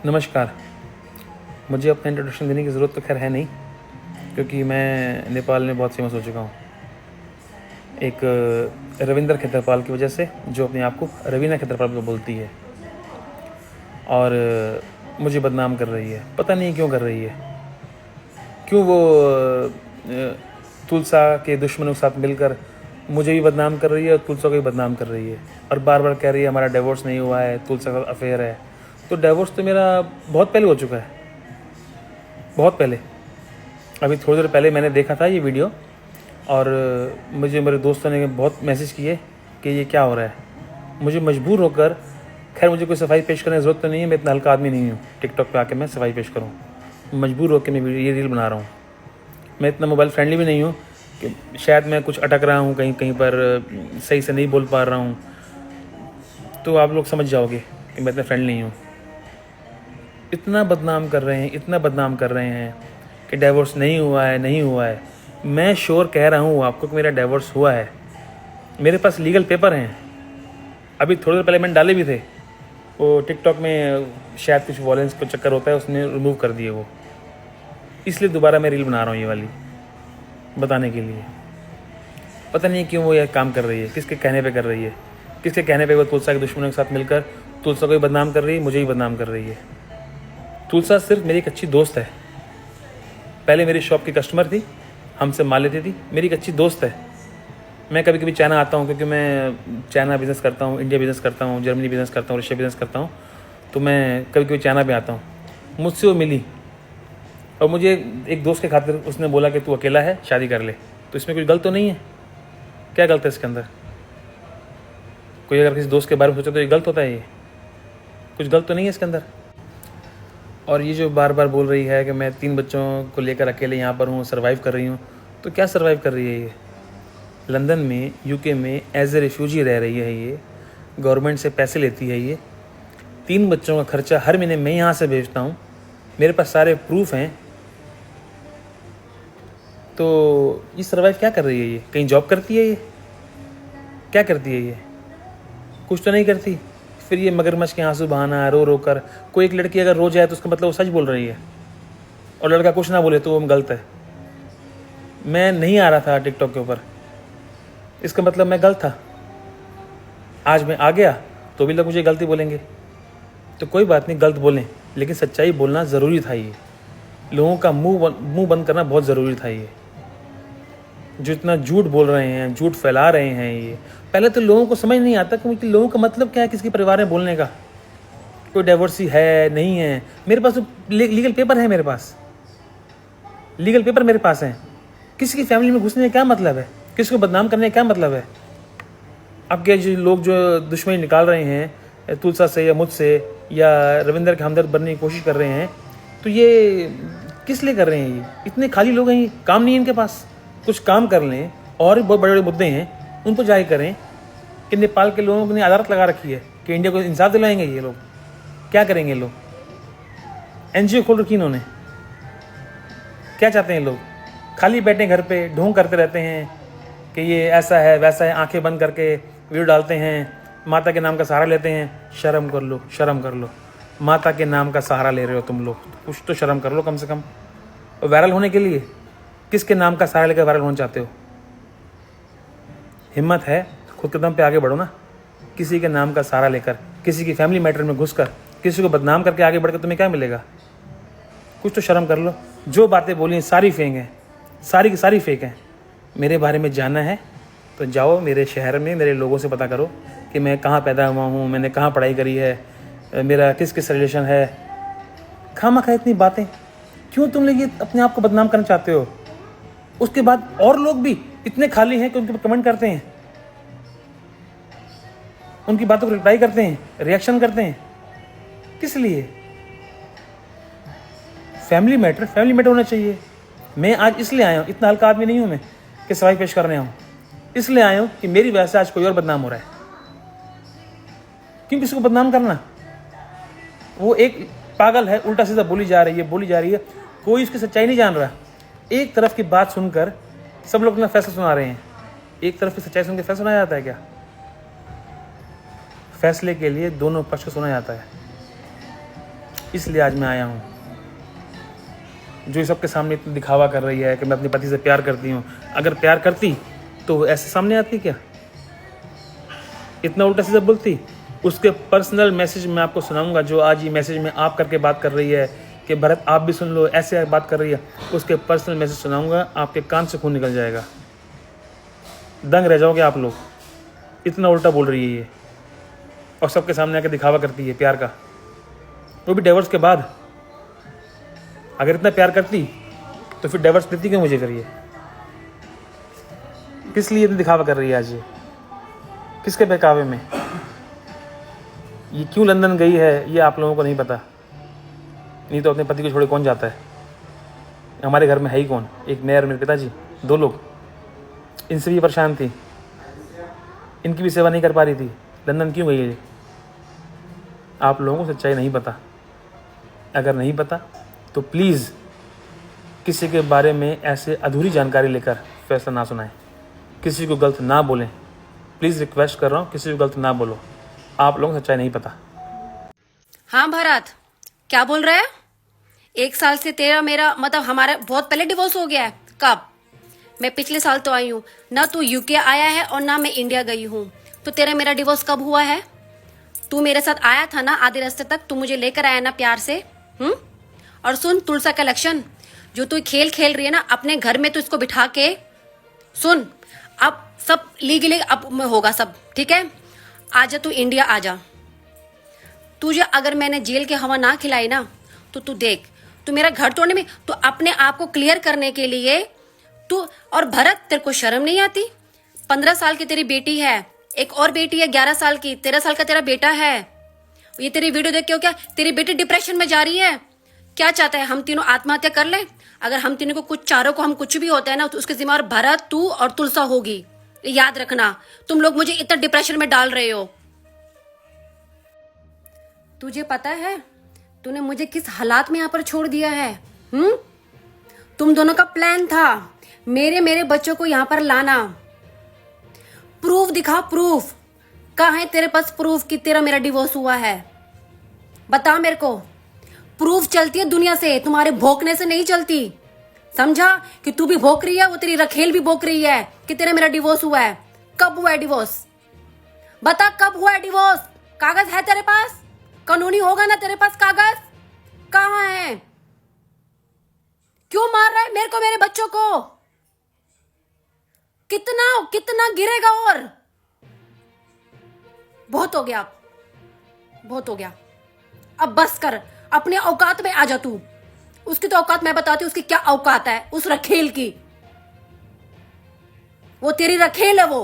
नमस्कार। मुझे अपना इंट्रोडक्शन देने की ज़रूरत तो खैर है नहीं, क्योंकि मैं नेपाल में बहुत फेमस हो चुका हूँ एक रविंद्र खेत्रपाल की वजह से, जो अपने आप को रवीना खेत्रपाल को बोलती है और मुझे बदनाम कर रही है। पता नहीं क्यों कर रही है, क्यों वो तुलसा के दुश्मनों के साथ मिलकर मुझे भी बदनाम कर रही है और तुलसा को भी बदनाम कर रही है और बार बार कह रही है हमारा डिवोर्स नहीं हुआ है, तुलसा का अफेयर है। तो डिवोर्स तो मेरा बहुत पहले हो चुका है, बहुत पहले। अभी थोड़ी देर पहले मैंने देखा था ये वीडियो और मुझे मेरे दोस्तों ने बहुत मैसेज किए कि ये क्या हो रहा है। मुझे मजबूर होकर, खैर मुझे कोई सफाई पेश करने की ज़रूरत तो नहीं है, मैं इतना हल्का आदमी नहीं हूँ टिकटॉक पे आके मैं सफाई पेश करूँ। मजबूर होकर मैं ये रील बना रहा हूँ। मैं इतना मोबाइल फ्रेंडली भी नहीं हूँ कि शायद मैं कुछ अटक रहा हूँ कहीं कहीं पर, सही से नहीं बोल पा रहा हूँ, तो आप लोग समझ जाओगे कि मैं इतना फ्रेंडली नहीं हूँ। इतना बदनाम कर रहे हैं, इतना बदनाम कर रहे हैं कि डिवोर्स नहीं हुआ है, नहीं हुआ है। मैं श्योर कह रहा हूँ आपको कि मेरा डिवोर्स हुआ है। मेरे पास लीगल पेपर हैं। अभी थोड़ी देर पहले मैंने डाले भी थे, वो टिकटॉक में शायद कुछ वॉलेंस का चक्कर होता है, उसने रिमूव कर दिए वो, इसलिए दोबारा मैं रील बना रहा हूँ ये वाली, बताने के लिए। पता नहीं क्यों वो यह काम कर रही है, किसके कहने पे कर रही है, किसके कहने पे वो तुलसा के दुश्मनों के साथ मिलकर तुलसा को भी बदनाम कर रही है, मुझे भी बदनाम कर रही है। तुलसा सिर्फ मेरी एक अच्छी दोस्त है। पहले मेरी शॉप की कस्टमर थी, हमसे माल लेती थी, मेरी एक अच्छी दोस्त है। मैं कभी कभी चाइना आता हूँ, क्योंकि मैं चाइना बिज़नेस करता हूँ, इंडिया बिज़नेस करता हूँ, जर्मनी बिज़नेस करता हूँ, रशिया बिज़नेस करता हूँ, तो मैं कभी कभी चाइना पे आता हूँ। मुझसे वो मिली और मुझे एक दोस्त के खातिर उसने बोला कि तू अकेला है, शादी कर ले। तो इसमें कुछ गलत तो नहीं है? क्या गलत है इसके अंदर? कोई अगर किसी दोस्त के बारे में सोचे तो ये गलत होता है? ये कुछ गलत तो नहीं है इसके अंदर? और ये जो बार बार बोल रही है कि मैं 3 बच्चों को लेकर अकेले यहाँ पर हूँ, सर्वाइव कर रही हूँ, तो क्या सर्वाइव कर रही है ये? लंदन में, यूके में एज ए रिफ्यूजी रह रही है ये, गवर्नमेंट से पैसे लेती है ये। 3 बच्चों का खर्चा हर महीने मैं यहाँ से भेजता हूँ, मेरे पास सारे प्रूफ हैं। तो ये सर्वाइव क्या कर रही है ये? कहीं जॉब करती है ये? क्या करती है ये? कुछ तो नहीं करती। फिर ये मगरमच्छ के आंसू बहाना, रो रो कर। कोई एक लड़की अगर रो जाए तो उसका मतलब वो सच बोल रही है, और लड़का कुछ ना बोले तो वो गलत है। मैं नहीं आ रहा था टिकटॉक के ऊपर, इसका मतलब मैं गलत था। आज मैं आ गया तो भी लोग मुझे गलती बोलेंगे, तो कोई बात नहीं, गलत बोलें, लेकिन सच्चाई बोलना ज़रूरी था। ये लोगों का मुंह बंद करना बहुत ज़रूरी था। ये जो इतना झूठ बोल रहे हैं, झूठ फैला रहे हैं, ये पहले तो लोगों को समझ नहीं आता कि लोगों का मतलब क्या है, किसके परिवार में बोलने का। कोई डाइवोर्सी है, नहीं है? मेरे पास तो लीगल पेपर है, मेरे पास लीगल पेपर मेरे पास हैं। किसी की फैमिली में घुसने का क्या मतलब है? किसी को बदनाम करने का क्या मतलब है? आपके जो लोग जो दुश्मनी निकाल रहे हैं तुलसा से या मुझसे या रविंद्र के हमदर्द बनने की कोशिश कर रहे हैं, तो ये किस लिए कर रहे हैं? ये इतने खाली लोग हैं, ये काम नहीं है इनके पास। कुछ काम कर लें, और भी बहुत बड़े बड़े मुद्दे हैं, उन पर जाहिर करें कि नेपाल के लोगों ने अदालत लगा रखी है कि इंडिया को इंसाफ दिलाएंगे। ये लोग क्या करेंगे? लोग एनजीओ खोल रखी इन्होंने। क्या चाहते हैं लोग? खाली बैठे घर पे ढोंग करते रहते हैं कि ये ऐसा है वैसा है, आंखें बंद करके वीडियो डालते हैं, माता के नाम का सहारा लेते हैं। शर्म कर लो, शर्म कर लो। माता के नाम का सहारा ले रहे हो तुम लोग, कुछ तो शर्म कर लो कम से कम। वायरल होने के लिए किसके नाम का सहारा लेकर वायरल होना चाहते हो? हिम्मत है खुद कदम पे आगे बढ़ो ना। किसी के नाम का सहारा लेकर, किसी की फैमिली मैटर में घुसकर, किसी को बदनाम करके आगे बढ़कर तुम्हें क्या मिलेगा? कुछ तो शर्म कर लो। जो बातें बोली सारी फेक हैं, सारी की सारी फेक हैं। मेरे बारे में जानना है तो जाओ मेरे शहर में, मेरे लोगों से पता करो कि मैं कहाँ पैदा हुआ हूँ, मैंने कहाँ पढ़ाई करी है, मेरा किस किस रिलेशन है। खामखा इतनी बातें क्यों तुम लोग ये अपने आप को बदनाम करना चाहते हो? उसके बाद और लोग भी इतने खाली हैं कि उनके ऊपर कमेंट करते हैं, उनकी बातों को रिप्लाई करते हैं, रिएक्शन करते हैं। किस लिए? फैमिली मैटर होना चाहिए। मैं आज इसलिए आया हूँ, इतना हल्का आदमी नहीं हूँ मैं कि सवाई पेश करने आऊँ। इसलिए आया हूँ कि मेरी वजह से आज कोई और बदनाम हो रहा है। क्यों किसी को बदनाम करना? वो एक पागल है, उल्टा सीधा बोली जा रही है, कोई उसकी सच्चाई नहीं जान रहा। एक तरफ की बात सुनकर सब लोग अपना फैसला सुना रहे हैं। एक तरफ की सच्चाई सुनकर फैसला सुनाया जाता है क्या? फैसले के लिए दोनों पक्ष को सुना जाता है। इसलिए आज मैं आया हूँ। जो ये सबके सामने इतना दिखावा कर रही है कि मैं अपने पति से प्यार करती हूँ, अगर प्यार करती तो वो ऐसे सामने आती क्या? इतना उल्टा सीधा बोलती? उसके पर्सनल मैसेज मैं आपको सुनाऊंगा, जो आज ये मैसेज में आप करके बात कर रही है कि भरत आप भी सुन लो, ऐसे बात कर रही है। उसके पर्सनल मैसेज सुनाऊंगा, आपके कान से खून निकल जाएगा, दंग रह जाओगे आप लोग। इतना उल्टा बोल रही है ये, और सबके सामने आके दिखावा करती है प्यार का, वो भी डिवोर्स के बाद। अगर इतना प्यार करती तो फिर डिवोर्स देती क्यों मुझे? फिर ये किस लिए इतना दिखावा कर रही है आज? ये किसके बहकावे में? ये क्यों लंदन गई है ये आप लोगों को नहीं पता। नहीं तो अपने पति को छोड़े कौन जाता है? हमारे घर में है ही कौन? एक मैं और मेरे पिताजी, 2 लोग। इनसे भी परेशान थी, इनकी भी सेवा नहीं कर पा रही थी। लंदन क्यों गई है? आप लोगों को सच्चाई नहीं पता। अगर नहीं पता तो प्लीज़ किसी के बारे में ऐसे अधूरी जानकारी लेकर फैसला ना सुनाएं, किसी को गलत ना बोलें। प्लीज़ रिक्वेस्ट कर रहा हूँ, किसी को गलत ना बोलो। आप लोगों को सच्चाई नहीं पता। हाँ भरत, क्या बोल रहा है? 1 साल से तेरा मेरा मतलब हमारा बहुत पहले डिवोर्स हो गया है। कब? मैं पिछले साल तो आई हूँ ना। तू यूके आया है और ना मैं इंडिया गई हूँ। तो तेरा मेरा डिवोर्स कब हुआ है? तू मेरे साथ आया था ना आधे रास्ते तक, तू मुझे लेकर आया ना प्यार से। और सुन, तुलसा कलेक्शन जो तू खेल खेल रही है ना अपने घर में, तो इसको बिठा के सुन। अब सब लीगली अब में होगा सब, ठीक है? आजा तू इंडिया आजा। तुझे अगर मैंने जेल की हवा ना खिलाई ना तो तू देख, तू मेरा घर तोड़ने में, तो अपने आप को क्लियर करने के लिए तू। और भरत, तेरे को शर्म नहीं आती? 15 साल की तेरी बेटी है, एक और बेटी है 11 साल की, 13 साल का तेरा बेटा है। ये तेरी वीडियो देख के हो क्या तेरी बेटी डिप्रेशन में जा रही है? क्या चाहता है हम तीनों आत्महत्या कर लें? अगर हम तीनों को कुछ, चारों को हम कुछ भी होता है ना तो उसके जिम्मेदार भरत, तू और तुलसा होगी। याद रखना, तुम लोग मुझे इतना डिप्रेशन में डाल रहे हो। तुझे पता है तूने मुझे किस हालात में यहाँ पर छोड़ दिया है? तुम दोनों का प्लान था मेरे बच्चों को यहाँ पर लाना। प्रूफ दिखा, प्रूफ कहाँ है तेरे पास? प्रूफ कि तेरा मेरा डिवोर्स हुआ है, बता मेरे को। प्रूफ चलती है दुनिया से, तुम्हारे भोंकने से नहीं चलती। समझा कि तू भी भोंक रही है, वो तेरी रखेल भी भोंक रही है कि तेरा मेरा डिवोर्स हुआ है। कब हुआ है डिवोर्स? बता कब हुआ है डिवोर्स? कागज है तेरे पास? कानूनी होगा ना तेरे पास कागज? कहाँ है? क्यों मार रहा है मेरे को, मेरे बच्चों को? कितना कितना गिरेगा? और बहुत हो गया, अब बहुत हो गया। अब बस कर, अपने औकात में आ जा तू। उसकी तो औकात मैं बताती हूँ, उसकी क्या औकात है उस रखेल की। वो तेरी रखेल है वो।